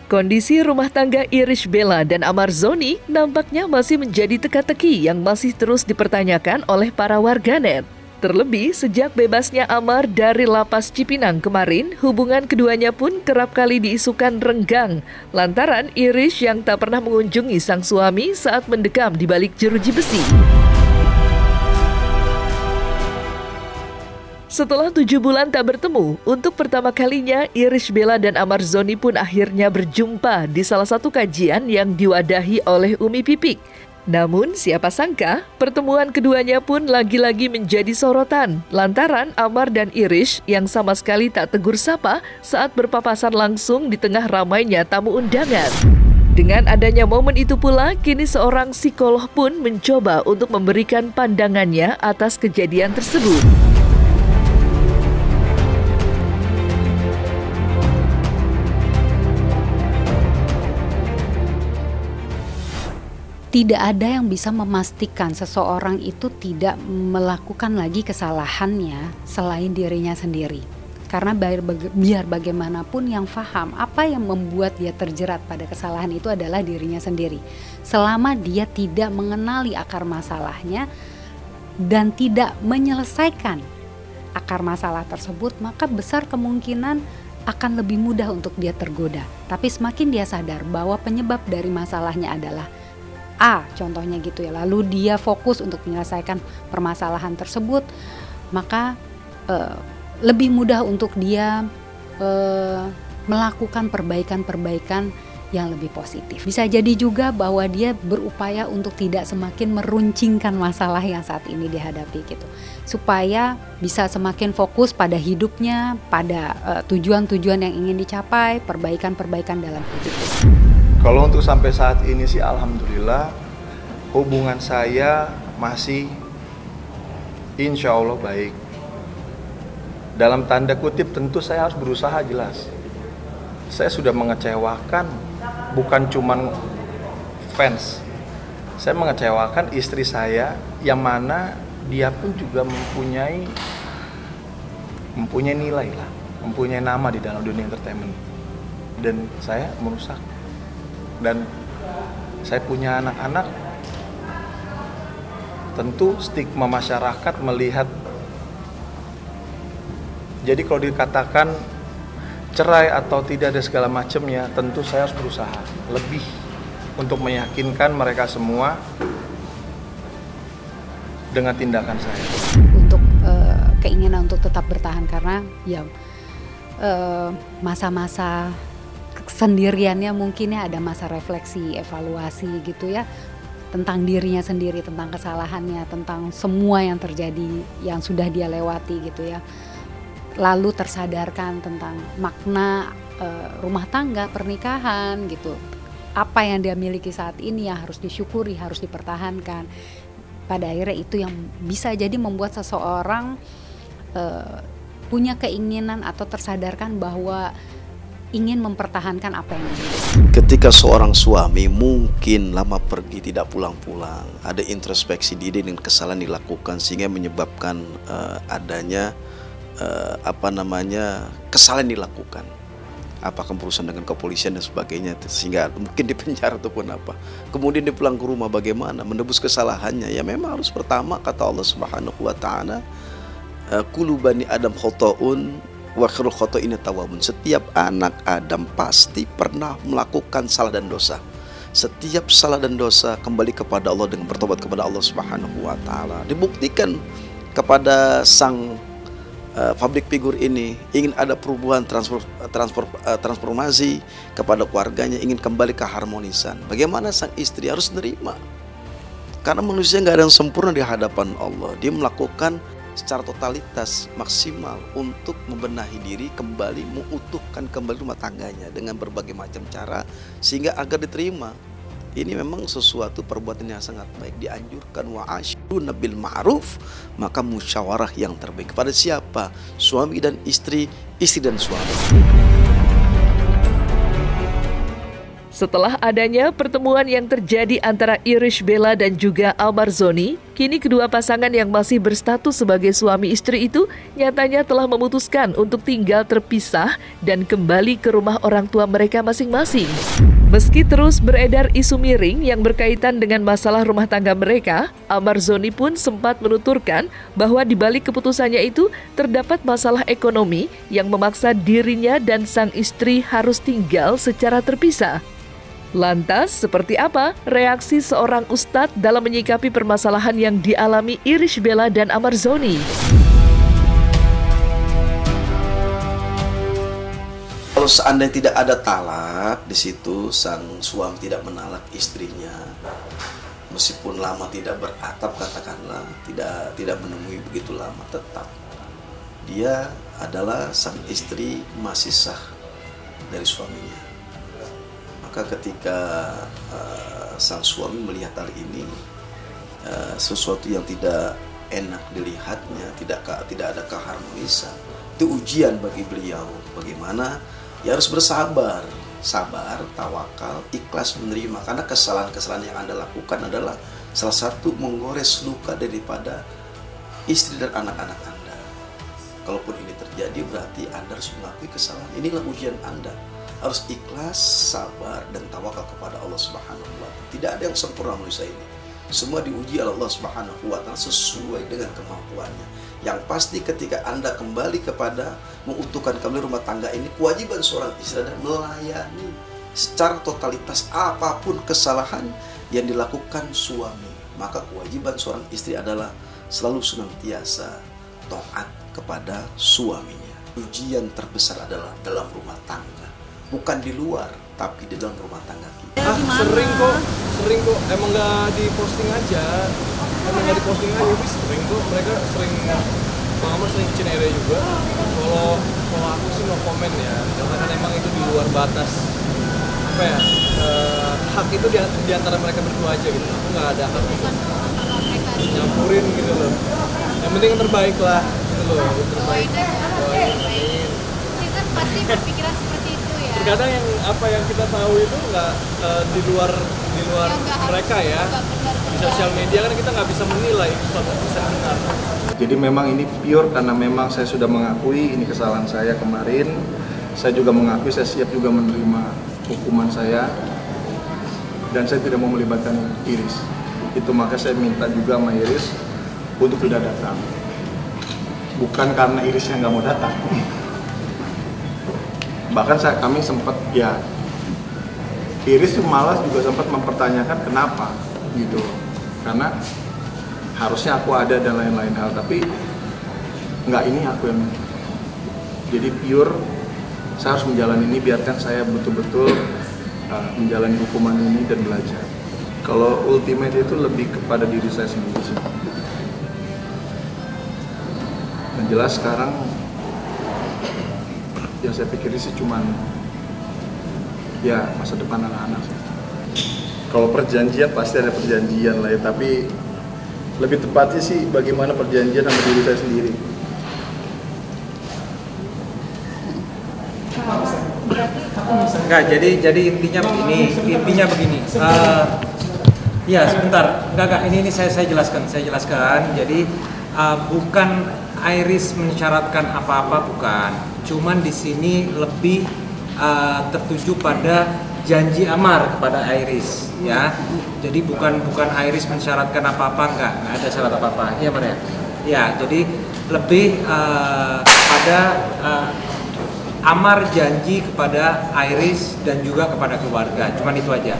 Kondisi rumah tangga Irish Bella dan Amar Zoni nampaknya masih menjadi teka-teki yang masih terus dipertanyakan oleh para warganet. Terlebih sejak bebasnya Amar dari lapas Cipinang kemarin, hubungan keduanya pun kerap kali diisukan renggang lantaran Irish yang tak pernah mengunjungi sang suami saat mendekam di balik jeruji besi. Setelah 7 bulan tak bertemu, untuk pertama kalinya Irish Bella dan Amar Zoni pun akhirnya berjumpa di salah satu kajian yang diwadahi oleh Umi Pipik. Namun siapa sangka pertemuan keduanya pun lagi-lagi menjadi sorotan lantaran Amar dan Irish yang sama sekali tak tegur sapa saat berpapasan langsung di tengah ramainya tamu undangan. Dengan adanya momen itu pula, kini seorang psikolog pun mencoba untuk memberikan pandangannya atas kejadian tersebut. Tidak ada yang bisa memastikan seseorang itu tidak melakukan lagi kesalahannya selain dirinya sendiri. Karena biar bagaimanapun yang paham apa yang membuat dia terjerat pada kesalahan itu adalah dirinya sendiri. Selama dia tidak mengenali akar masalahnya dan tidak menyelesaikan akar masalah tersebut, maka besar kemungkinan akan lebih mudah untuk dia tergoda. Tapi semakin dia sadar bahwa penyebab dari masalahnya adalah A, contohnya gitu ya, lalu dia fokus untuk menyelesaikan permasalahan tersebut, maka lebih mudah untuk dia melakukan perbaikan-perbaikan yang lebih positif. Bisa jadi juga bahwa dia berupaya untuk tidak semakin meruncingkan masalah yang saat ini dihadapi gitu, supaya bisa semakin fokus pada hidupnya, pada tujuan-tujuan yang ingin dicapai, perbaikan-perbaikan dalam hidup. Kalau untuk sampai saat ini sih alhamdulillah hubungan saya masih insya Allah baik. Dalam tanda kutip tentu saya harus berusaha jelas. Saya sudah mengecewakan bukan cuman fans. Saya mengecewakan istri saya yang mana dia pun juga mempunyai nilai lah, mempunyai nama di dalam dunia entertainment. Dan saya merusak. Dan saya punya anak-anak, tentu stigma masyarakat melihat. Jadi kalau dikatakan cerai atau tidak ada segala macamnya, tentu saya harus berusaha lebih untuk meyakinkan mereka semua dengan tindakan saya. Untuk keinginan untuk tetap bertahan karena ya masa-masa sendiriannya mungkinnya ada masa refleksi, evaluasi gitu ya, tentang dirinya sendiri, tentang kesalahannya, tentang semua yang terjadi, yang sudah dia lewati gitu ya. Lalu tersadarkan tentang makna rumah tangga, pernikahan gitu. Apa yang dia miliki saat ini yang harus disyukuri, harus dipertahankan. Pada akhirnya itu yang bisa jadi membuat seseorang punya keinginan atau tersadarkan bahwa ingin mempertahankan apa yang dimiliki. Ketika seorang suami mungkin lama pergi tidak pulang-pulang, ada introspeksi diri dan kesalahan dilakukan sehingga menyebabkan adanya kesalahan dilakukan. Apakah berurusan dengan kepolisian dan sebagainya, sehingga mungkin di penjara ataupun apa. Kemudian dia pulang ke rumah, bagaimana menebus kesalahannya? Ya memang harus pertama kata Allah Subhanahu wa taala, kullu bani Adam khotoun wa khairul khoto'ina tawwabun. Setiap anak Adam pasti pernah melakukan salah dan dosa. Setiap salah dan dosa kembali kepada Allah dengan bertobat kepada Allah Subhanahu wa taala. Dibuktikan kepada sang public figure ini ingin ada perubahan, transformasi kepada keluarganya, ingin kembali ke harmonisan. Bagaimana sang istri harus menerima? Karena manusia nggak ada yang sempurna di hadapan Allah. Dia melakukan secara totalitas maksimal untuk membenahi diri kembali, mengutuhkan kembali rumah tangganya dengan berbagai macam cara sehingga agar diterima. Ini memang sesuatu perbuatan yang sangat baik, dianjurkan wa'asyruna bil ma'ruf, maka musyawarah yang terbaik kepada siapa? Suami dan istri, istri dan suami. Setelah adanya pertemuan yang terjadi antara Irish Bella dan juga Amar Zoni, kini kedua pasangan yang masih berstatus sebagai suami istri itu nyatanya telah memutuskan untuk tinggal terpisah dan kembali ke rumah orang tua mereka masing-masing. Meski terus beredar isu miring yang berkaitan dengan masalah rumah tangga mereka, Amar Zoni pun sempat menuturkan bahwa di balik keputusannya itu terdapat masalah ekonomi yang memaksa dirinya dan sang istri harus tinggal secara terpisah. Lantas, seperti apa reaksi seorang ustadz dalam menyikapi permasalahan yang dialami Irish Bella dan Amar Zoni? Kalau seandainya tidak ada talak di situ, sang suami tidak menalak istrinya, meskipun lama tidak beratap katakanlah, tidak menemui begitu lama, tetap dia adalah sang istri masih sah dari suaminya. Maka ketika sang suami melihat hal ini, sesuatu yang tidak enak dilihatnya, tidak ada keharmonisan, itu ujian bagi beliau. Bagaimana? Ya harus bersabar, sabar, tawakal, ikhlas menerima. Karena kesalahan-kesalahan yang Anda lakukan adalah salah satu menggores luka daripada istri dan anak-anak Anda. Kalaupun ini terjadi, berarti Anda harus mengakui kesalahan. Inilah ujian Anda. Harus ikhlas, sabar, dan tawakal kepada Allah Subhanahu wa Ta'ala. Tidak ada yang sempurna manusia ini. Semua diuji oleh Allah Subhanahu wa Ta'ala sesuai dengan kemampuannya. Yang pasti ketika Anda kembali kepada mengutuhkan kembali rumah tangga ini, kewajiban seorang istri adalah melayani secara totalitas apapun kesalahan yang dilakukan suami. Maka kewajiban seorang istri adalah selalu senantiasa taat kepada suaminya. Ujian terbesar adalah dalam rumah tangga. Bukan di luar, tapi di dalam rumah tangga kita. Sering kok, emang nggak diposting aja, sering kok, mereka sering, mama sering cinere juga. Kalau aku sih no comment ya, karena kan emang itu di luar batas, hak itu di antara mereka berdua aja gitu. Aku nggak ada hak untuk nyampurin gitu loh. Yang penting yang terbaik lah, gitu loh, yang terbaik. Doain. Kita pasti berpikiran seperti itu ya. Terkadang yang kita tahu itu nggak di luar mereka ya. Di sosial media kan kita nggak bisa menilai suatu bisa benar. Jadi memang ini pure karena memang saya sudah mengakui ini kesalahan saya kemarin. Saya juga mengakui saya siap juga menerima hukuman saya. Dan saya tidak mau melibatkan Iris. Itu maka saya minta juga sama Iris untuk tidak datang. Bukan karena Iris yang nggak mau datang. Bahkan kami sempat Iris malas juga sempat mempertanyakan kenapa gitu, karena harusnya aku ada dan lain-lain hal, tapi nggak, ini aku yang jadi pure saya harus menjalani ini, biarkan saya betul-betul menjalani hukuman ini dan belajar. Kalau ultimate itu lebih kepada diri saya sendiri sih. Dan jelas sekarang yang saya pikirin sih cuman ya masa depan anak-anak sih. Kalau perjanjian pasti ada perjanjian lah ya, tapi lebih tepatnya sih bagaimana perjanjian sama diri saya sendiri. Enggak, jadi intinya begini. Ya sebentar, enggak, ini saya jelaskan. Jadi bukan Iris mensyaratkan apa-apa, bukan. Cuman di sini lebih tertuju pada janji Amar kepada Iris, ya. Jadi bukan Iris mensyaratkan apa-apa, enggak ada syarat apa-apa. Iya, Mar ya. Ya, jadi lebih pada Amar janji kepada Iris dan juga kepada keluarga. Cuman itu aja.